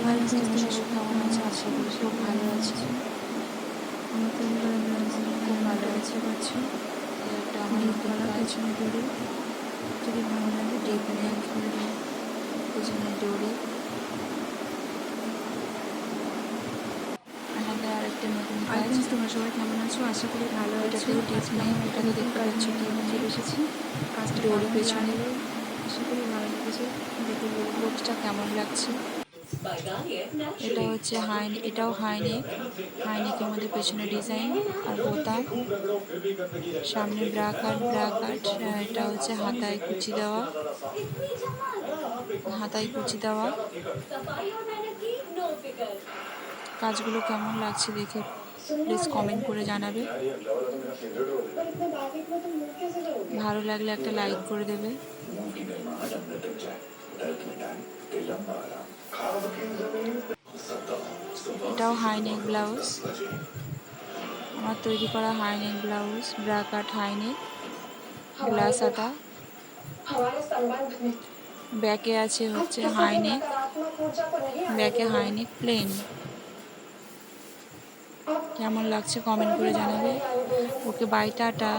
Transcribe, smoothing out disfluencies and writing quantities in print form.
Hi friends, তোমরা সব কেমন আছো? আশা করি খুব ভালো আছো। আমার তৈরি করা ব্লাউজের খুব ভালো এটা আছি। দেখতে পাচ্ছ, এটা আমার ডিপ নতুন গলা কাজ। পেছনে দড়ি। যদি ভালো লাগে ডিপ তাহলে নেক, লাইক করে দিও। পেছনে দড়ি। আমাদের আরেকটা নতুন হাই কাজ। ফ্রেন্ডস, তোমরা সবাই কেমন আছো? আশা করি ভালো এটা আছো। থেকে ডিপ আজকে নেক, আমার একটা এটা তো নতুন দেখতে কাজ পাচ্ছ নিয়ে ডিপ তোমাদের চলে নেক, এসেছি। কাজটা দড়ি কেমন পেছনে। লাগলো আশা করি ভালো লেগেছে, দেখে বলবো। লুকসটা কেমন লাগছে? এটা হচ্ছে এটাও হাইনেক। হাইনেকের মধ্যে পেছনে ডিজাইন আর বোতাম, সামনে ব্রা কাট। এটা হচ্ছে হাতায় কুচি দেওয়া, হাতায় কুচি দেওয়া। কাজগুলো কেমন লাগছে দেখে প্লিজ কমেন্ট করে জানাবে। ভালো লাগলে একটা লাইক করে দেবে। এটাও হাইনেক ব্লাউজ, আমার তৈরি করা হাইনেক ব্লাউজ, ব্রা কাট হাইনেক, গ্লাস হাতা। ব্যাকে আছে হচ্ছে হাইনেক, ব্যাকে হাইনেক প্লেন। কেমন লাগছে কমেন্ট করে জানাবে। Okay bye, tata.